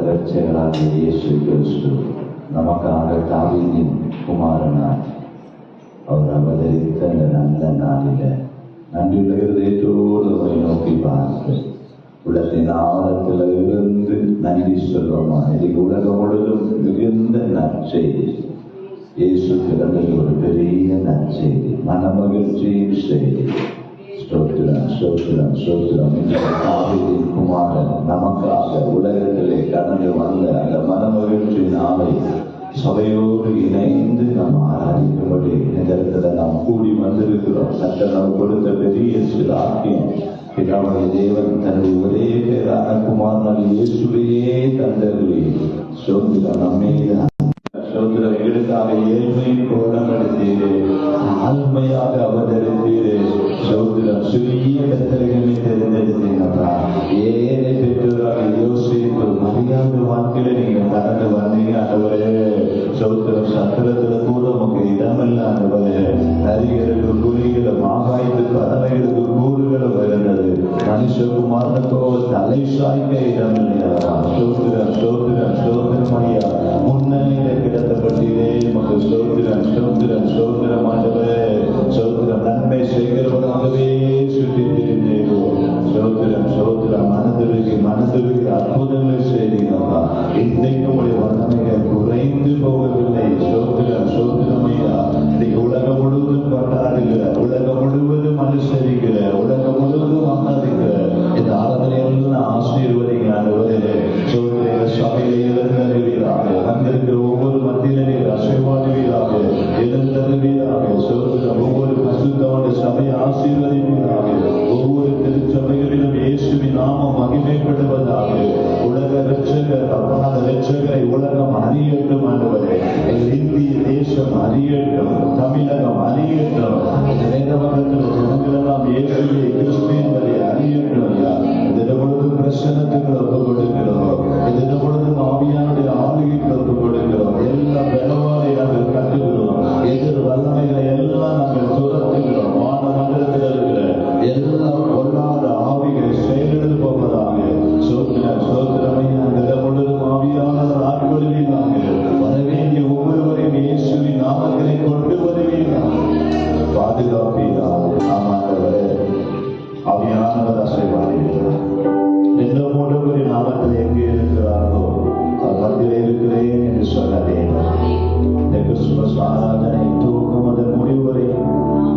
ரட்சகராகிய இயேசு கிறிஸ்து நமக்காக தாவீதின் குமாரனாய் அவர் அவதரித்த அந்த நல்ல நாளில நன்றியுள்ள இருதயத்தோடு அவரை நோக்கி பார்த்து உள்ளத்தின் ஆழத்தில் இருந்து நன்றி சொல்வோமா. இது உலகம் முழுவதும் மிகுந்த நற்செய்தி. இயேசு பிறந்தது ஒரு பெரிய நற்செய்தி, மனமகிழ்ச்சியின் செய்தி. ஸ்தோத்திரம் ஸ்தோத்திரம் ஸ்தோத்திரம். தாவீதின் குமாரன் நமக்காக உலகத்திலே கடந்து வந்த அந்த மனமகிழ்ச்சி நாளை சபையோடு இணைந்து நாம் ஆராதிக்கும்படி இந்த இடத்துல நாம் கூடி வந்திருக்கிறோம். நாம் கொடுத்த பெரிய சிலாக்கியம். பிதாவாகிய தேவன் தனது ஒரே பேரான குமாரன் இயேசுவையே தந்தருளி ஸ்தோத்திரம் நம்மீது ஸ்தோத்திரம் எங்களுக்காக ஏழ்மையின் கோணப்படுத்தீரே, ஆழ்மையாக அவதரித்தீரே. ஸ்தோத்திரம் சிறிய பெத்தலகமே தெரிந்தெடுத்தீங்கப்பா. ஏழை பெற்றோராக யோசித்து மரியாதை வாழ்க்கையில நீங்க கடந்து வந்தீங்க ஆண்டவரே. ஸ்தோத்திரம் சத்திரத்துல கூட உங்களுக்கு இடமில்ல ஆண்டவரே. நரிகளுக்கு குறிகளும் ஆகாயத்துக்கு பறவைகளுக்கு கூறுகளும் இருந்தது. மனுஷகுமாரனுக்கோ தலை சாய்க்க இடமில்லையா. ஸ்தோத்திரம் ஸ்தோத்திரம் ஸ்தோத்திரம் ஐயா. முன்னணியில கிடத்தப்பட்டீரே நமக்கு ஸ்தோத்திரம் ஸ்தோத்திரம் ஸ்தோத்திரம் ஆண்டவரே. ஸ்தோத்திரம் நன்மை செய்கிறவனாகவே சுற்றி தெரிந்தேன். ஸ்தோத்திரம் ஸ்தோத்திரம் மனதுருகி அற்புதங்களை செய்தீங்கப்பா. இன்றைக்கும் உடைய வல்லமைகள் குறைந்து போகவில்லை. ஸ்தோத்திரம் ஸ்தோத்திரம் ஐயா. இன்னைக்கு உலகம் முழுவதும் கொண்டாடுகிற, உலகம் முழுவதும் அனுசரிக்கிற, உலகம் முழுவதும் ஆராதிக்கிற இந்த ஆராதனையெல்லாம் ஆசீர்வதிங்க ஆண்டவரே. ஸ்தோத்திர சபையில எழுந்தருவீராக, வந்திருக்கிற ஒவ்வொரு மத்தியிலே அசைவாடுவீராக, எழுந்தருவீராக. ஸ்தோத்திரம் ஒவ்வொரு பசுத்தோட சபையை ஆசீர்வதிப்பீராக. ஒவ்வொரு திருச்சபைகளிலும் இயேசுவின் நாமம் மகிமைப்படுவதாக. உலக ரட்சகர் அந்த ரட்சகரை உலகம் அறியட்டும் ஆண்டவரே. இந்திய தேசம் அறியட்டும், தமிழகம் அறியட்டும். வேதவகத்தில் ஜனங்களெல்லாம் இயேசுவை கிறிஸ்து என்பதை அறியட்டும் ஐயா. இதன் பொழுது பிரசனத்துக்கு ஒப்பு கொடுக்கிறோம். இதன் பொழுது ஆவியானுடைய ஆளுகைக்கு ஒப்பு கொடுக்கிறோம். எல்லா பலவானை நாங்கள் கட்டுகிறோம். எதிர் வல்லமைகளை எல்லாம் நாங்கள் துரத்துகிறோம். வான மண்டலத்தில் இருக்கிற எல்லா பொல்லாத ஆவிகளை செயலிழந்து போவதாக. சோத்திரம் சோத்திரமை நாங்கள் முழுவதும் ஆவியானவர் ஆட்கொள்வீராக. வரவேண்டிய ஒவ்வொருவரையும் இயேசுவின் நாமங்களை கொண்டு வருவீராக. பாதுகாப்பீராக. ஆமாண்டவரே, ஆவியானவர் அசைவாடுகிறார். எந்த மூலவரின் நாமத்தில் எங்கே இருக்கிறார்களோ அவர் மத்தியிலே இருக்கிறேன் என்று சொன்னதே. இந்த கிறிஸ்துமஸ் ஆராதனை துவக்கம் அதன் முடிவு வரை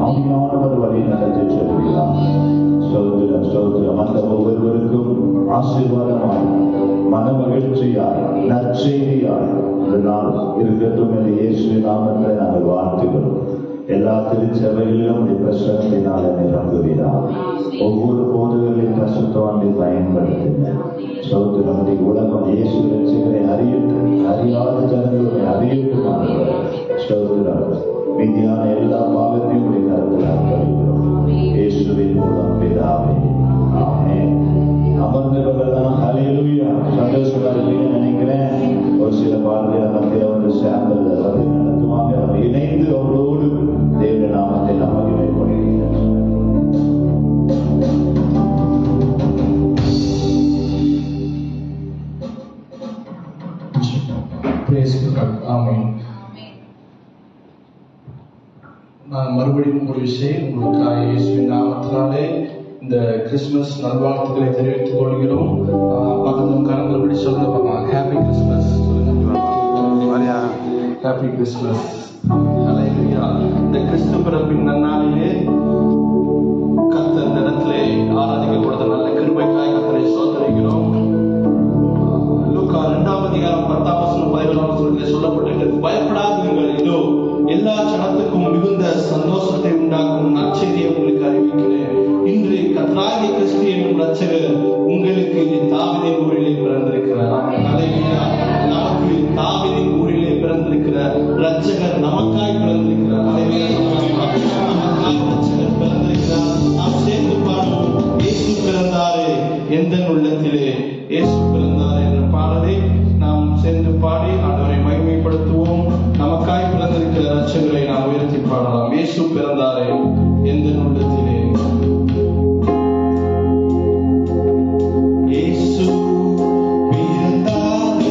ஆவியானவர் வழி நடத்தி செல்கிறார். ஸ்தோத்திரம் ஸ்தோத்திரம். அந்த ஒவ்வொருவருக்கும் ஆசீர்வாதமாய், மன மகிழ்ச்சியாய், நற்செய்தியாய் இந்த நாள் இருக்கட்டும் என்று இயேசுவின் நாமத்தை நாங்கள் வாழ்த்துகிறோம். எல்லா திருச்சபைகளிலும் பிரசனத்தினால நிரம்புகிறார். ஒவ்வொரு போதுகளின் பிரசுத்தவானை பயன்படுத்துங்க. ஸ்தோத்திரம். உலகம் இயேசு ரட்சகரை அறியட்டும், அறியாத ஜனங்களை அறியட்டும். ஸ்தோத்திரம். மீதியான எல்லா பாகத்தையும் உடைய கருத்தில் அர்ப்பணிக்கிறோம். இயேசுவின் மூலம் பிதாவே, ஆமென். அமர்ந்தவர்கள்தான் ஹல்லேலூயா சந்தோஷமா இருக்கீங்கன்னு நினைக்கிறேன். ஒரு சில பாடல்கள் மத்தியில் வந்து சாம்பிள் வந்து நடத்துவாங்க. நம்ம இணைந்து அவரோடு தேவ நாமத்தை நாம் மகிமைப்படுகிறோம். ஆமென். நான் மறுபடியும் ஒரு விஷயம் உங்களுக்காக இயேசுவின் நாமத்தினாலே இந்த கிறிஸ்துமஸ் நல்வாழ்த்துக்களை தெரிவித்துக் கொள்கிறோம். பக்கத்தும் கரங்கள் சொல்லுங்க பார்க்கலாம். Happy Christmas. Happy Christmas. Hallelujah. இந்த கிறிஸ்து பிறப்பின் நன்னாளிலே கர்த்தர் இந்த இடத்திலே ஆராதிக்க கொடுத்த நல்ல கிருபைக்காய் கர்த்தரை ஸ்தோத்திரிக்கிறோம். லூக்கா 2ஆம் அதிகாரம் 10ஆம் வசனம் 11ஆம் வசனத்திலே சொல்லப்பட்டிருக்கிறது, பயப்படாதீர்கள், இதோ எல்லா ஜனத்துக்கும் மிகுந்த சந்தோஷத்தை உண்டாக்கும் நற்செய்தியை உங்களுக்கு அறிவிக்கிறேன். இன்று கர்த்தராகிய கிறிஸ்து என்னும் இரட்சகர் உங்களுக்கு தாவீதின் ஊரிலே பிறந்திருக்கிறார். ஹல்லேலூயா. நமக்கு தாவீதின் ஊரிலே பிறந்திருக்கிற இரட்சகர் நமக்காய் பிறந்திருக்கிறார். ஹல்லேலூயா. நமக்காய் இரட்சகர் பிறந்திருக்கிறார். நாம் சேர்ந்து பாடுவோம், இயேசு பிறந்தாரே எந்தன் உள்ளத்திலே, இயேசு பிறந்தாரே என்ற பாடலை நாம் சேர்ந்து பாடி ஆண்டவரை மகிமைப்படுத்துவோம். நமக்காய் பிறந்திருக்கிற இரட்சகரை நாம் உயர்த்தி பாடலாம். இயேசு பிறந்தாரே எந்தன் உள்ளத்திலே. இயேசு பிறந்தாரே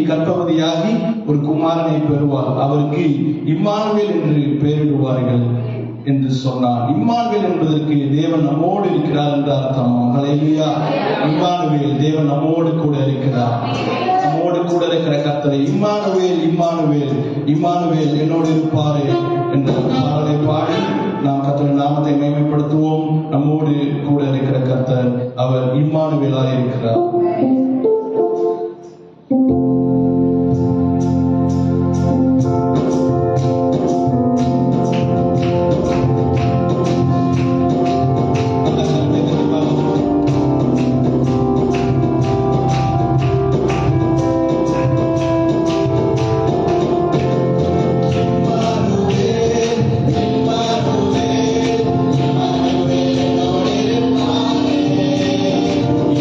கர்ப்பவதியாகி ஒரு குமாரனை பெறுவார், அவருக்கு இம்மானுவேல் என்று பெயரிடுவார்கள் என்று சொன்னார். இம்மானுவேல் என்பதற்கு தேவன் நம்மோடு இருக்கிறார் என்று அர்த்தம். ஹல்லேலூயா. இம்மானுவேல், தேவன் நம்மோடு கூட இருக்கிறார். நம்மோடு கூட இருக்கிற கர்த்தரை இம்மானுவேல், இம்மானுவேல், இம்மானுவேல் என்னோடு இருப்பாரே என்ற பாடலை பாடி நாம் கர்த்தரின் நாமத்தை மேன்மைப்படுத்துவோம். நம்மோடு கூட இருக்கிற கர்த்தர், அவர் இம்மானுவேலாக இருக்கிறார்.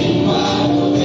Immanuel,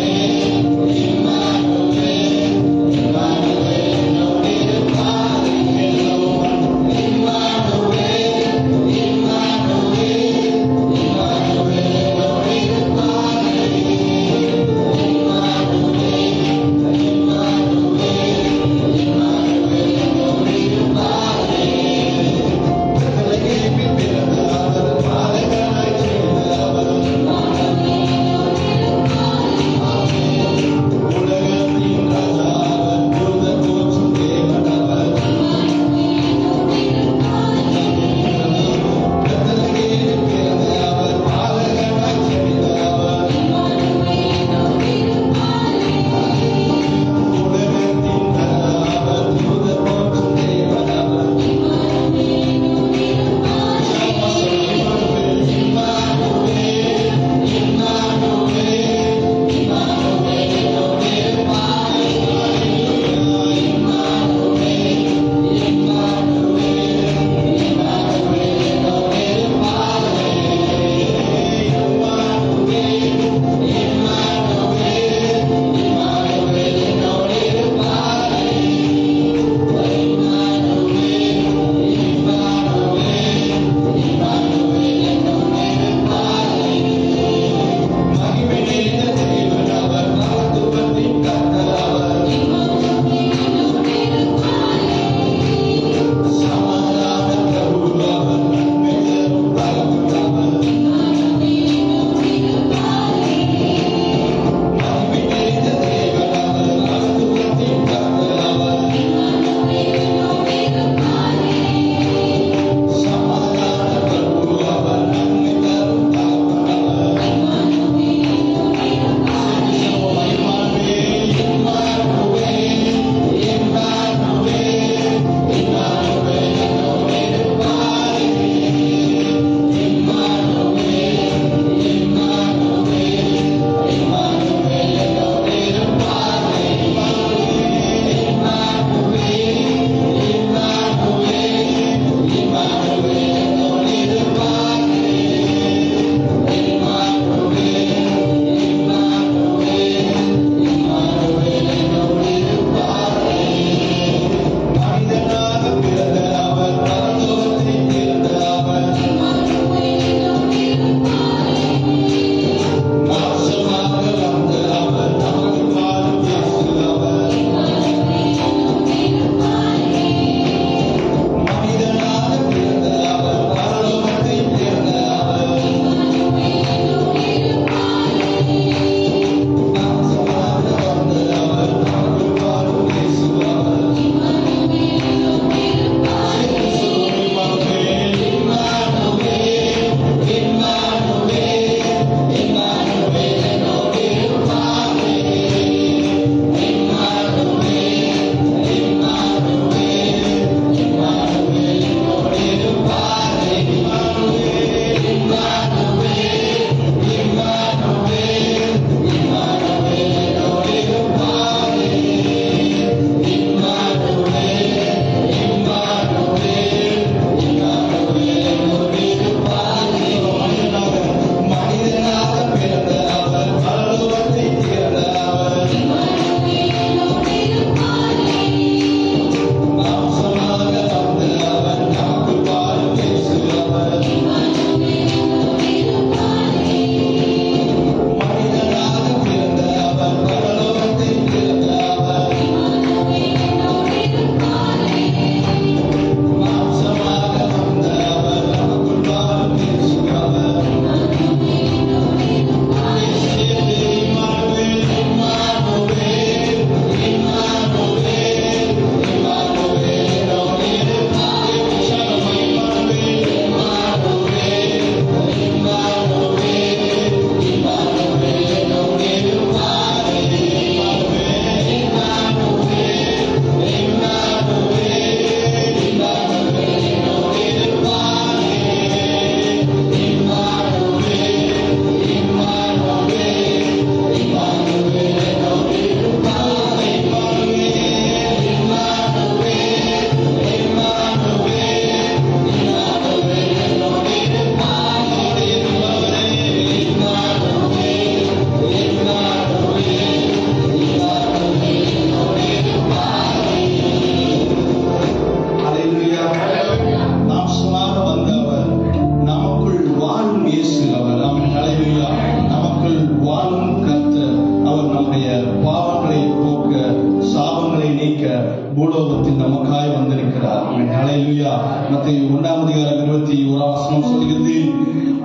பூலோகத்தில் நமக்காய் வந்திருக்கிறார். ஹல்லேலூயா. மத்தேயு 1:21 சொல்கிறது,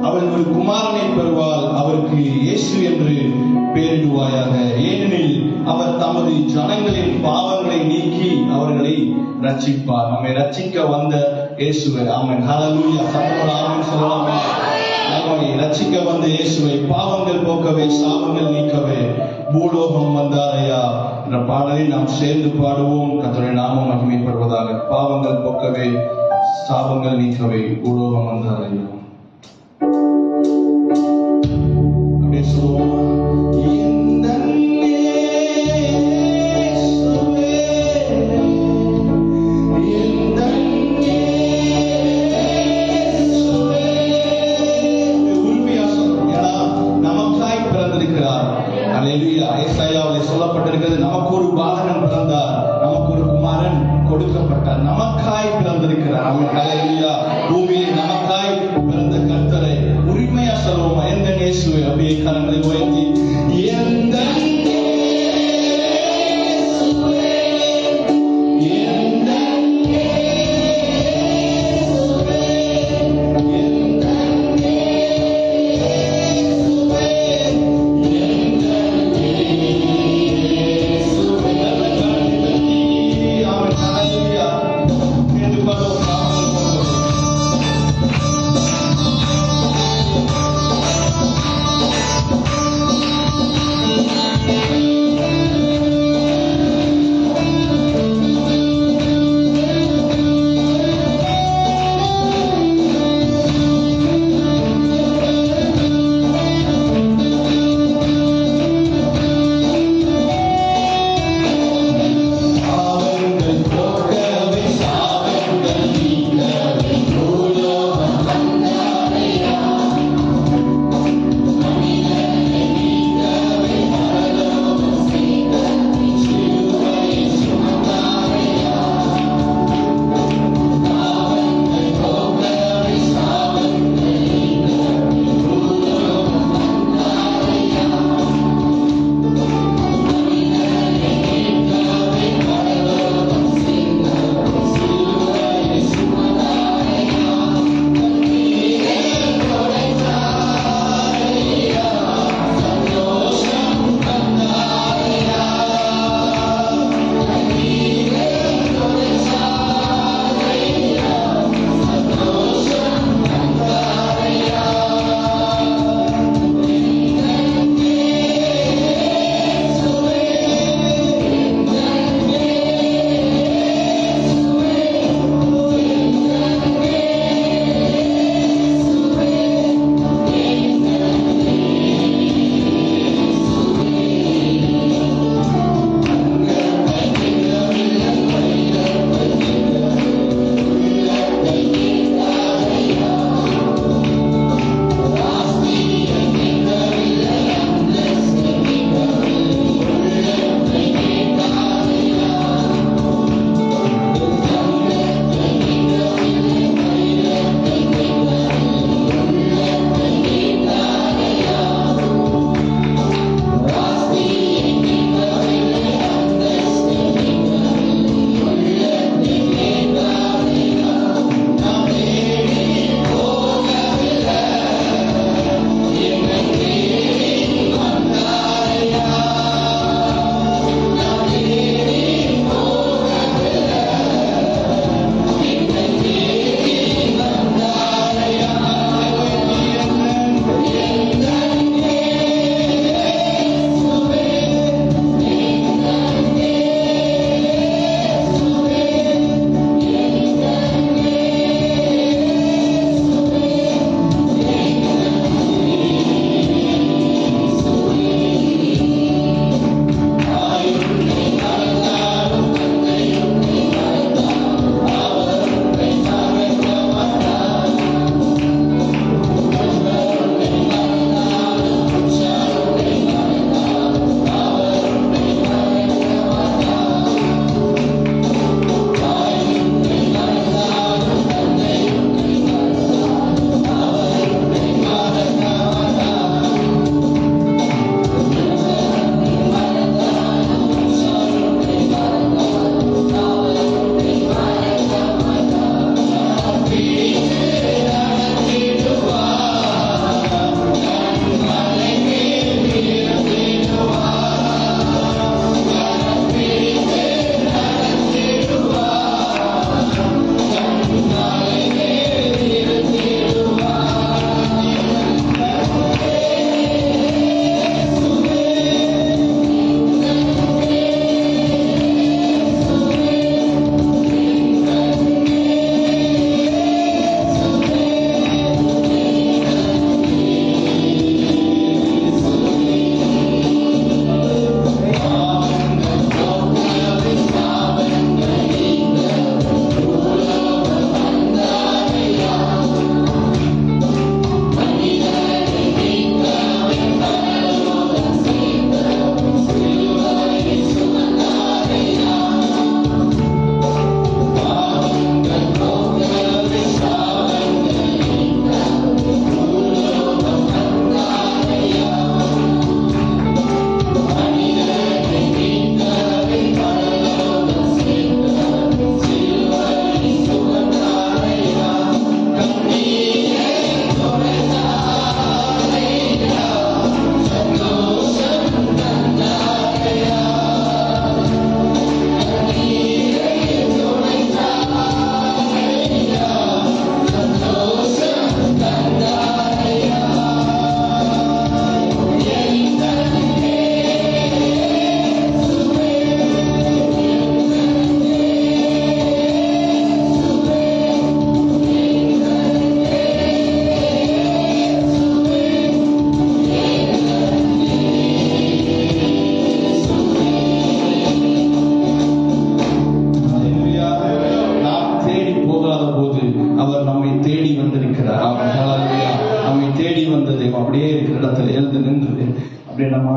அவள் ஒரு குமாரனை பெறுவாள், அவருக்கு இயேசு என்று பெயரிடுவாயாக. ஏனெனில் அவர் தமது ஜனங்களின் பாவங்களை நீக்கி அவர்களை ரட்சிப்பார். நம்மை ரட்சிக்க வந்த இயேசுவை. ஆமென். ஹல்லேலூயா. சத்தமிட ஆமென் சொல்லலாமா? நம்மை ரட்சிக்க வந்த இயேசுவை, பாவங்கள் போக்கவே சாபங்கள் நீக்கவே பூலோகம் வந்தாரையா என்ற பாடலை நாம் சேர்ந்து பாடுவோம். கர்த்தருடைய நாமம் மகிமைப்படுவதாக. பாவங்கள் போக்கவே சாபங்கள் நீக்கவே பூலோகம் வந்தாரையா. அப்படியே சொல்லுவோம். சொல்லப்பட்டிருக்கிறது, நமக்கு ஒரு பாலகன் பிறந்தார், நமக்கு ஒரு குமாரன் கொடுக்கப்பட்டார், நமக்காய் பிறந்திருக்கிறார். ஹல்லேலூயா. பூமியில் நமக்காய் பிறந்த கர்த்தரை உரிமையா சொல்லுவோம். எந்த இயேசுவை அப்படியே கரங்களை உயர்த்தி எந்த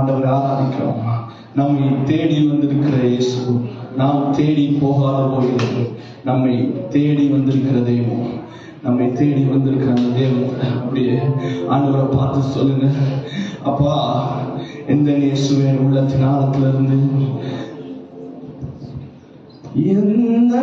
ஆண்டவரை ஆராதிக்கிறோம். நம்மை தேடி வந்திருக்கிற இயேசு, நாம் தேடி போகாத போகிறது. நம்மை தேடி வந்திருக்கிற தெய்வம், நம்மை தேடி வந்திருக்கிற அந்த தெய்வத்தை அப்படியே ஆண்டவரை பார்த்து சொல்லுங்க, அப்பா எந்த இயேசுவே உள்ளத்தின் ஆழத்துல இருந்து எந்த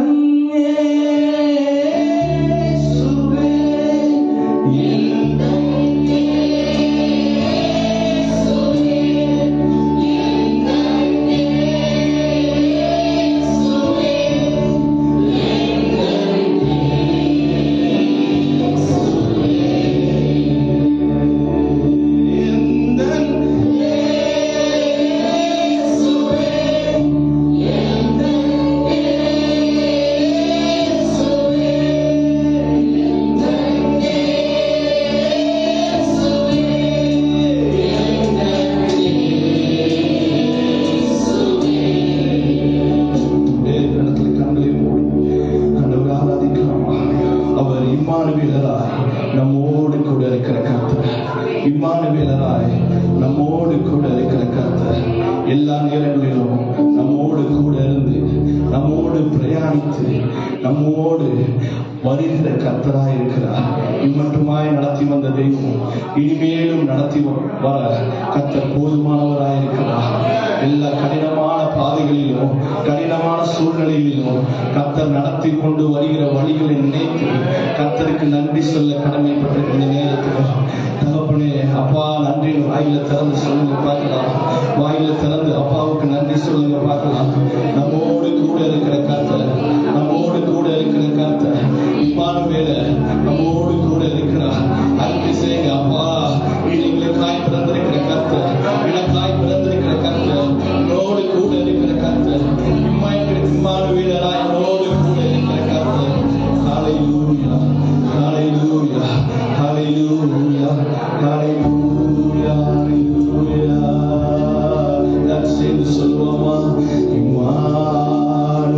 நம்மோடு கூட இருக்கிற கர்த்தர், இம்மானுவேலராய் நம்மோடு கூட இருக்கிற கர்த்தர் எல்லா நேரங்களிலும் நம்மோடு கூட இருந்து நம்மோடு பிரயாணித்து நம்மோடு வருகிற கர்த்தராய் இருக்கிறார். இம்மட்டுமாய் நடத்தி வந்த தெய்வம் இனிமேலும் நடத்தி வர கர்த்தர் போதுமானவராய் இருக்கிறார். எல்லா கடினமான பாதைகளிலும் கடினமான சூழ்நிலைகளிலும் கர்த்தர் நடத்தி கொண்டு வருகிற வழிகளை நினைத்து கர்த்தருக்கு நன்றி சொல்ல கடமைப்பட்டிருக்கிற நேரத்தில் தகப்பனே அப்பா நன்றி வாயில திறந்து சொல்லுங்க பார்க்கலாம். வாயில திறந்து அப்பாவுக்கு நன்றி சொல்லுங்க பார்க்கலாம். நம்மோடு கூட இருக்கிற கர்த்தர், நம்மோடு கூட இருக்கிற கர்த்தர் இம்மானுவேல நம்மோடு கூட இருக்கிறார். அன்பு செய்யுங்க அப்பா, எங்களுக்காய் பிறந்திருக்கிற கர்த்தர், எனக்காய் பிறந்திருக்கிற கர்த்தர், என்னோடு கூட இருக்கிற கர்த்தர், இம்மானுவேலராய் என்னோடு கூட இருக்கிற கர்த்தர். ஹல்லேலூயா, ஹல்லேலூயா, ஹல்லேலூயா, ஹல்லேலூயா, ஹல்லேலூயா. நான் சேர்ந்து சொல்லுவோமா? இம்மானுவேல்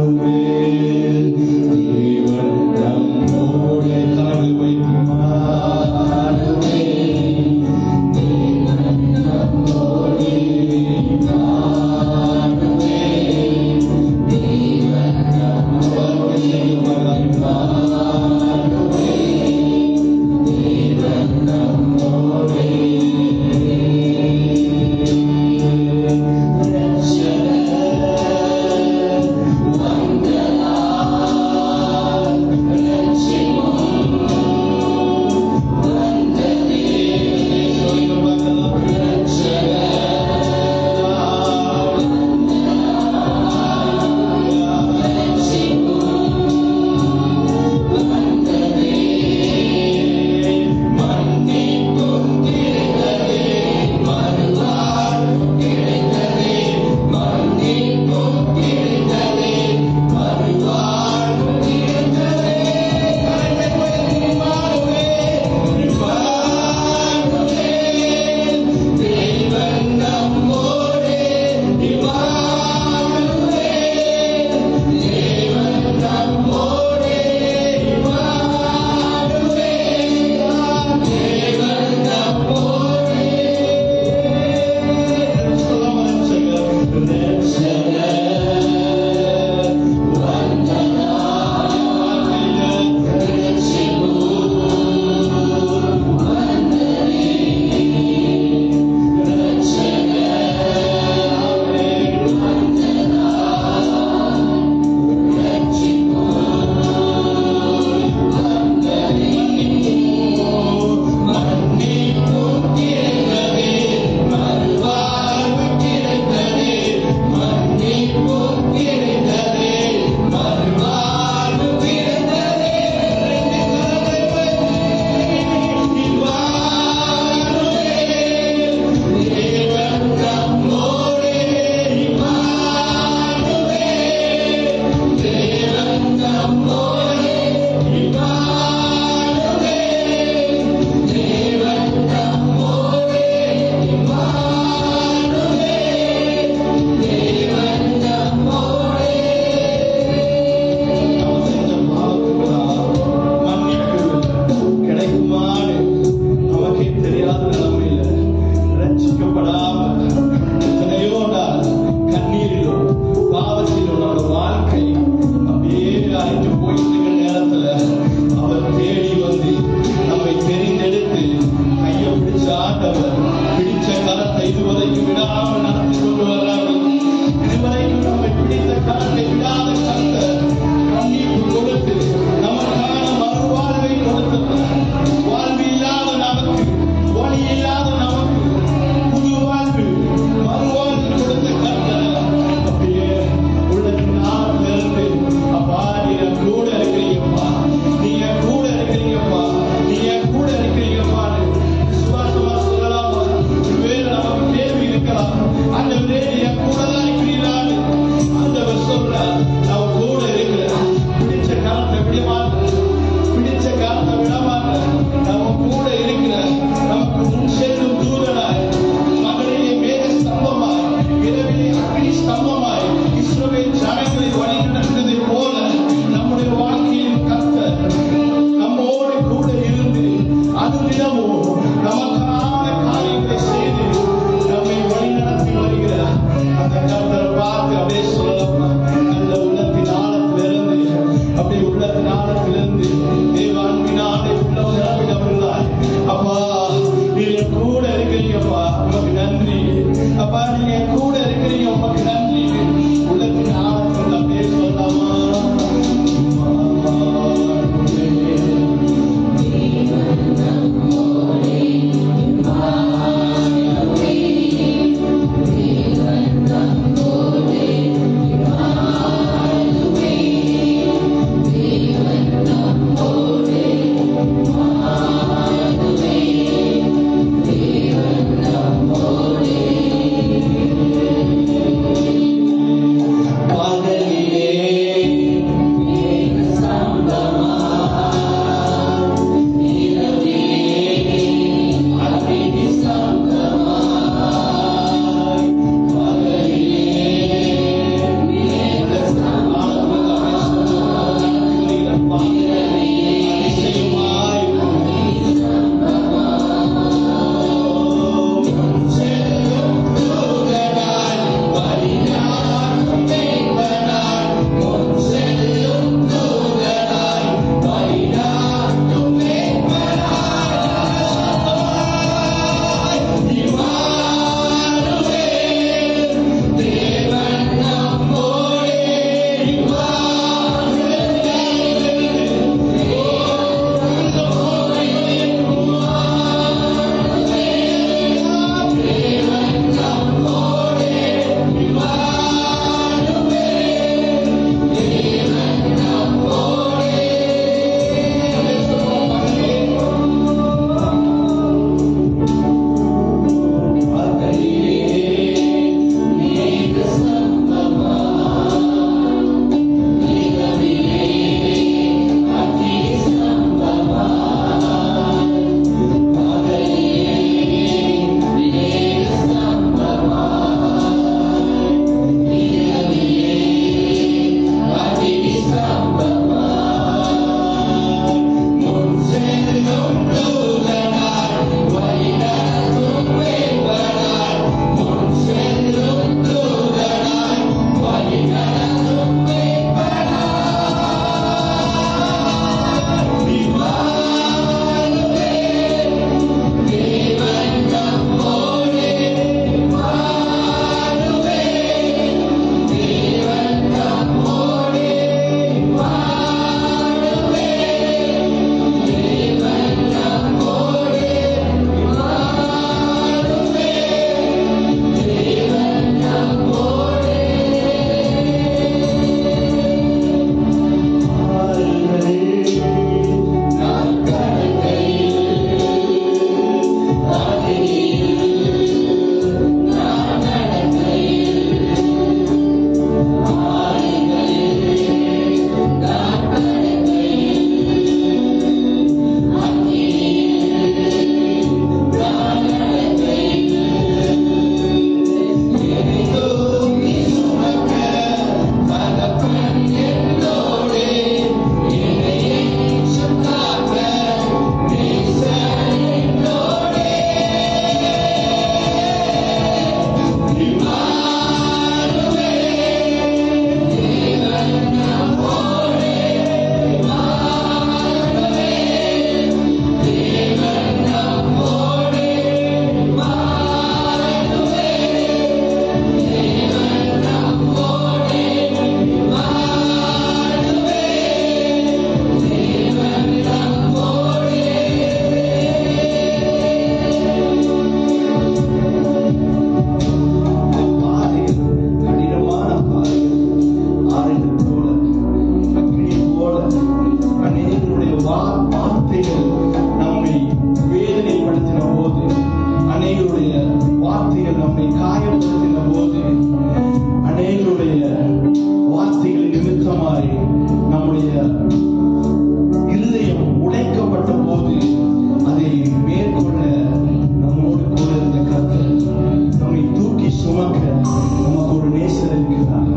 நமக்கு ஒரு நேசர் இருக்கிறார்.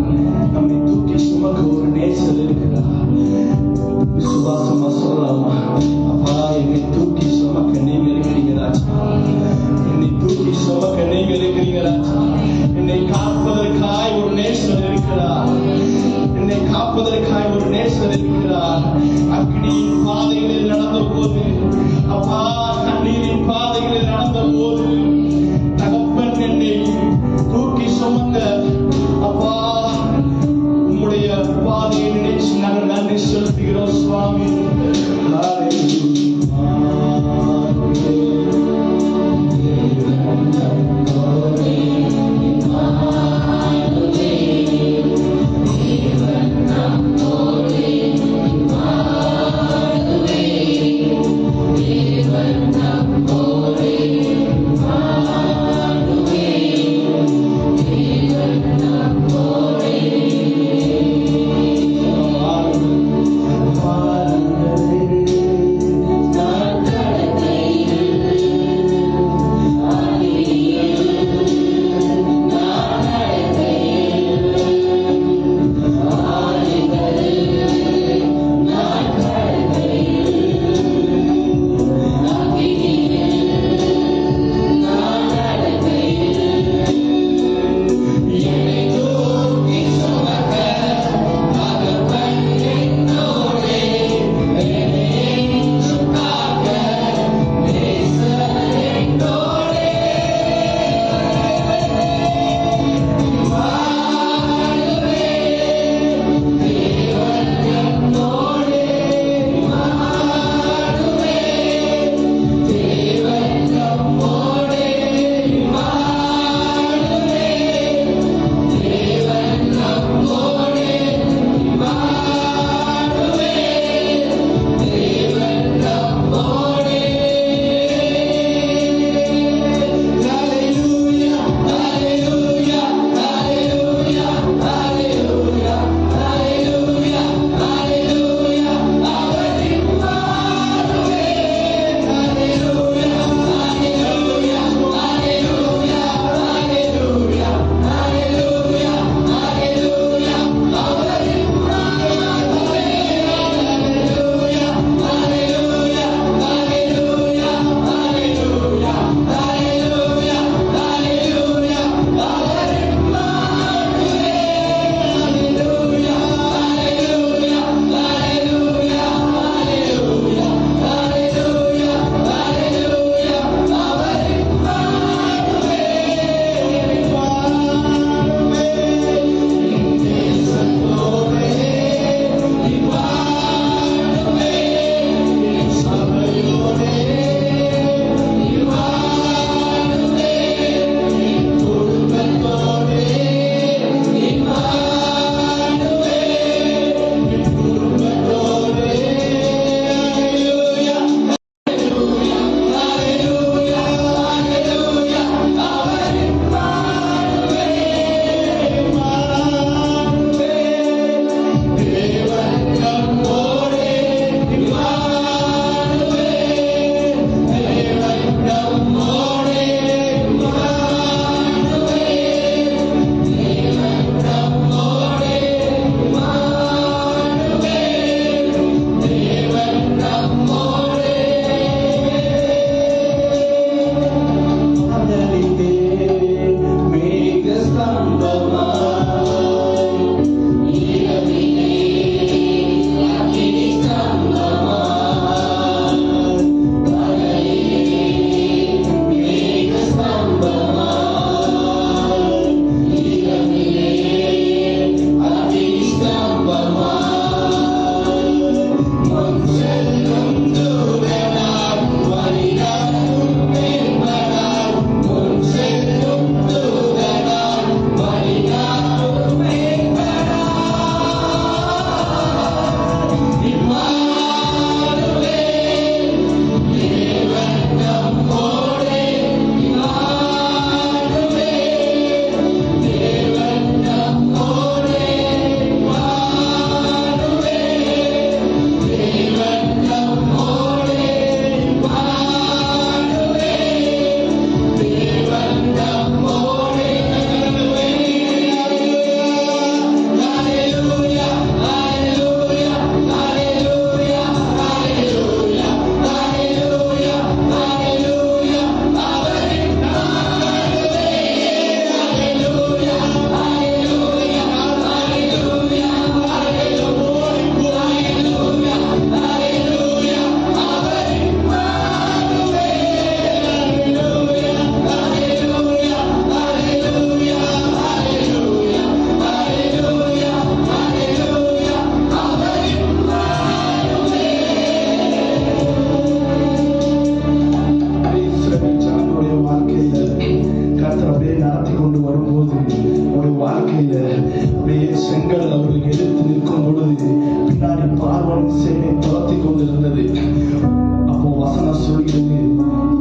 நம்மை தூக்கி சுமக்க ஒரு நேசர் இருக்கிறார். விசுவாசமா சொல்லலாமா? அப்பா, என்னை தூக்கி சுமக்க நீங்க இருக்கிறீங்க ராஜா. என்னை தூக்கி சுமக்க நீங்க இருக்கிறீங்க ராஜா. என்னை காப்பதற்காய் ஒரு நேசர் இருக்கிறார். என்னை காப்பதற்காய் ஒரு நேசர் இருக்கிறார். அக்னியின் பாதைகளில் நடந்த போது, அப்பா, கண்ணீரின் பாதைகளில் நடந்த போது தகப்பன் என்னை தூக்கி சுமந்த அப்பா, உம்முடைய பாதையை நினைச்சு நாங்கள் நன்றி செலுத்துகிறோம் சுவாமி. வாழ்க்கையில அப்படியே செங்கடல் அவர்களுக்கு எதிர்த்து நிற்கும் பொழுது பின்னாடி பார்வோனின் சேனை துரத்தி கொண்டிருந்தது. அப்போ வசனம் சொல்கிறது,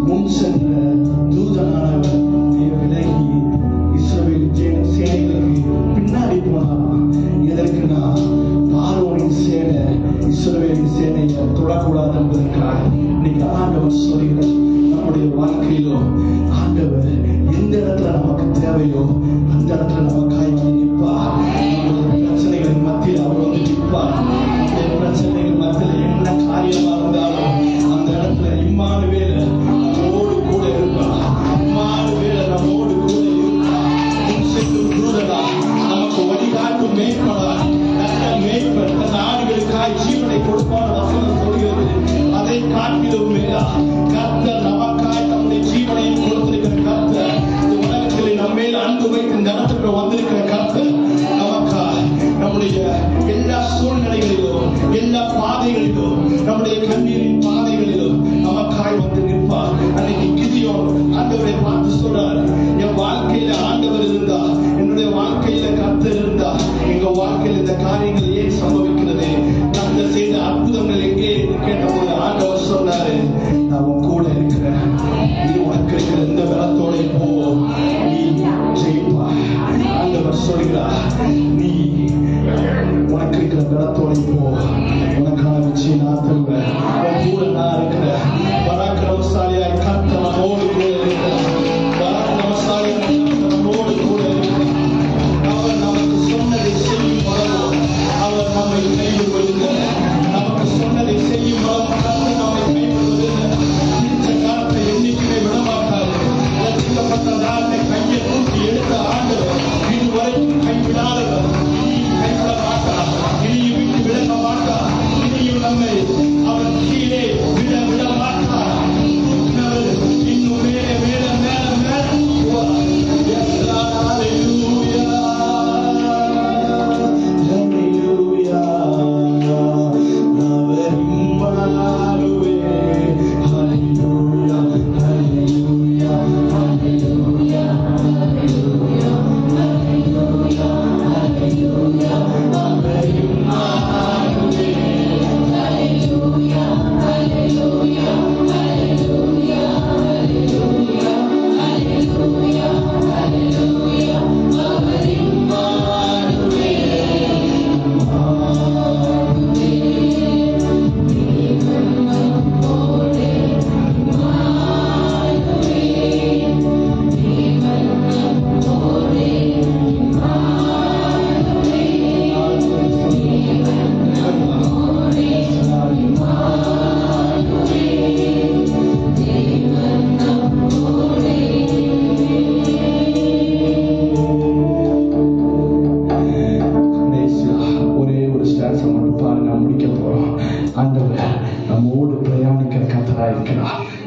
முன் சென்ற தூதனானவன் விலகி இஸ்ரவேல் சேனைகளுக்கு பின்னாடி போனான். எதற்குனா பார்வோனின் சேனை இஸ்ரவேலின் சேனையை தொடக்கூடாது என்பதற்காக. இன்னைக்கு ஆண்டவர் சொல்கிறார், நம்முடைய வாழ்க்கையிலும் ஆண்டவர் எந்த இடத்துல நமக்கு தேவையோ அந்த இடத்துல நமக்காய் வந்து நிற்பார். நம்முடைய பிரச்சனைகளின் மத்தியில் அவர் வந்து நிற்பார். நம்முடைய பிரச்சனைகள் மத்தியில் என்ன காரியமா இருந்தாலும் அந்த இடத்துல இம்மானுவேல் நம்மோடு கூட இருப்பார். இம்மானுவேல் நம்மோடு கூட இருப்பார். நமக்கு வழிகாட்டும் மேற்படார். நல்ல மேற்பட்ட நாடுகளுக்காய் ஜீவனை கொடுப்பார் வசனம் சொல்கிறது. அதை காட்டிலும் மேலா கர்த்தர் நமக்காய் நம்முடைய ஜீவனையும் கொடுத்திருக்கிற கர்த்தர், இந்த உலகத்தில் நம்ம மேல் அன்பு வைத்து இந்த இடத்துக்கு வந்திருக்கிற கர்த்தர் நமக்காய் நம்முடைய எல்லா சூழ்நிலைகளிலும் எல்லா பாதைகளிலும் நம்முடைய கண்ணீரின் பாதைகளிலும் நமக்காய் வந்து நிற்பார். அன்னைக்கு கிதியோன் ஆண்டவரை பார்த்து சொல்றார், என் வாழ்க்கையில ஆண்டவர் இருந்தா, என்னுடைய வாழ்க்கையில கர்த்தர் இருந்தா, எங்க வாழ்க்கையில் இந்த காரியங்கள் ஏன் சம்பவிக்கிறது, கர்த்தர் செய்த அற்புதங்கள் எங்கே கேட்டபோது ஆண்டவர் சொன்னாரு, நான் உன் கூட இருக்கிறேன். நீ உனக்கு இருக்கிற இந்த பலத்தோட போ, நீ ஜெயிப்பாய். ஆண்டவர் சொல்கிறார், நீ உனக்கு இருக்கிற பலத்தோட போ, உனக்கான வெற்றியை நான் தருவேன். உன் கூட நான் இருக்கிறேன். பராக்கிரமசாலியாய் கர்த்தர் நம்மோடு கூட இருக்கிறார். பராக்கிரமசாலியாய் நம்மோடு கூட இருக்கிறார். அவர் நமக்கு சொன்னதை செய்யும் பொழுது அவர் நம்மை கைவிடுவதில்லை. நமக்கு சொன்னதை செய்யும் பொழுது கர்த்தர் நம்மை கைவிடுவதில்லை. பிடிச்ச காலத்தை எண்ணிக்கையை விடமாட்டார். ரசிக்கப்பட்ட நாளை கையை தூக்கி எடுத்த ஆண்டவர் இதுவரைக்கும் கைவிடாதவர். இனியும் கைவிட மாட்டார். இனியும் விட்டு விலக மாட்டார். இனியும் நம்மை அவர் கீழே விட மாட்டார். இன்னும் மேலே மேலே மேலே மேலே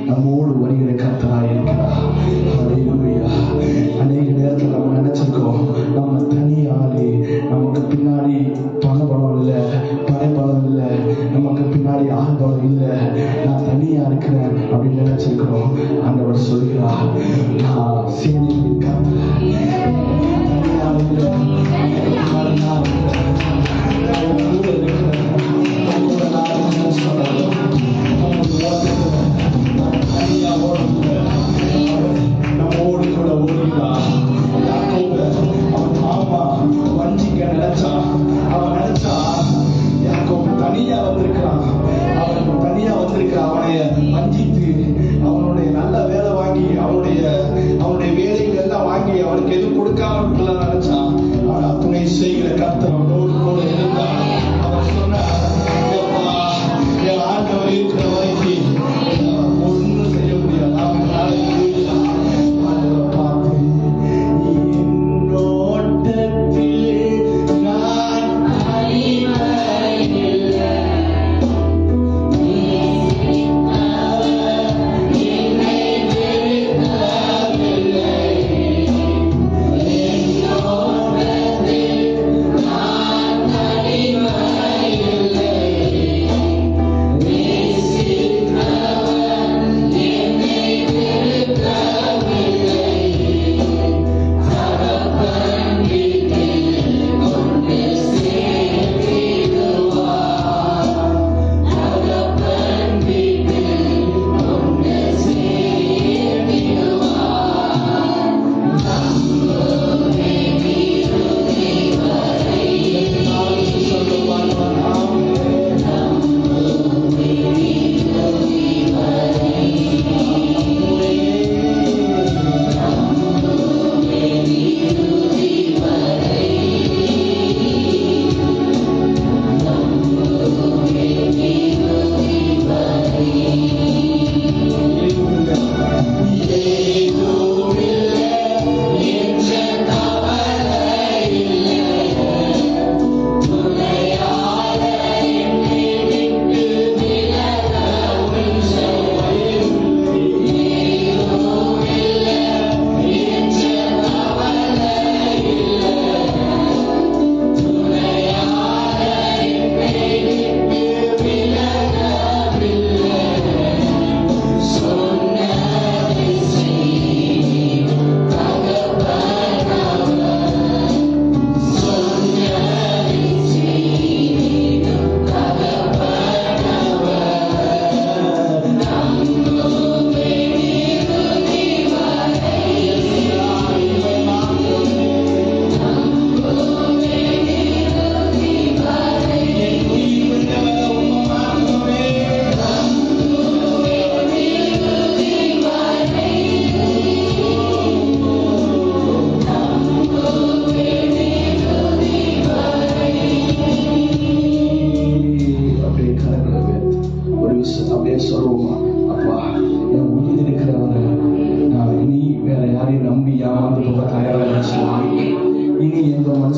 நம்மோடு வருகிற கர்த்தராய் இருக்கிறார். அநேக நேரத்தில் நம்ம நினைச்சிருக்கோம், நம்ம தனியாளே, நமக்கு பின்னாடி பணபலம் இல்லை, படைபலம் இல்லை, நமக்கு பின்னாடி ஆள்பலம் இல்லை, நான் தனியா இருக்கிறேன் அப்படின்னு நினைச்சிருக்கிறோம். ஆண்டவர் சொல்கிறார், நான் சேனையின் கர்த்தர், தனியா இல்லை, நம்மோடு கூட ஓடுகிறார். அவன் மாமா வஞ்சிக்க நினைச்சான். அவன் நினைச்சா யாக்கோபு தனியா வந்திருக்கிறான், அவனுக்கு தனியா வந்திருக்கிறான். அவனைய வஞ்சித்து அவனுடைய நல்ல வேலை வாங்கி அவனுடைய வேலைகள் எல்லாம்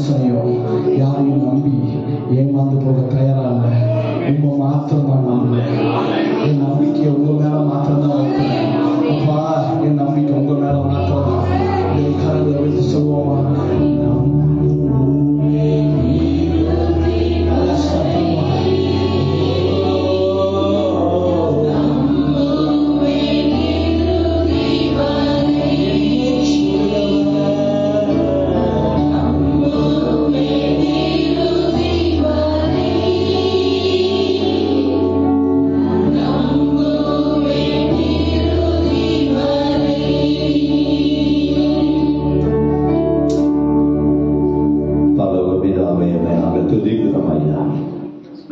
மனுஷனையும் யாரையும் நம்பி ஏமாந்து போக தயாரா இல்லை. உங்க மாத்திரம் தான் நம்புறேன். என் நம்பிக்கை உங்க மேல மாத்திரம் தான் வைக்கிறேன். அப்பா, என் நம்பிக்கை உங்க மேல மாத்திரம் தான். கரங்களை வைத்து சொல்லுவோமா?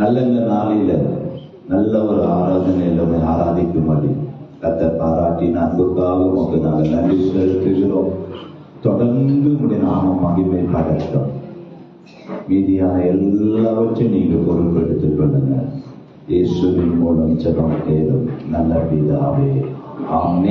நல்ல நாளில நல்ல ஒரு ஆராதனையில ஆராதிக்கும்படி கர்த்தர் பாராட்டி அன்புக்காக உமக்கு நாங்கள் நன்றி செலுத்துகிறோம். தொடர்ந்து உடைய நாமம் மகிமைப்படட்டும். மீதியான எல்லாவற்றையும் நீங்க பொறுப்பெடுத்துக் கொள்ளுங்க. இயேசுவின் மூலம் ஜெபம் கேளும் நல்ல பிதாவே. ஆமென்.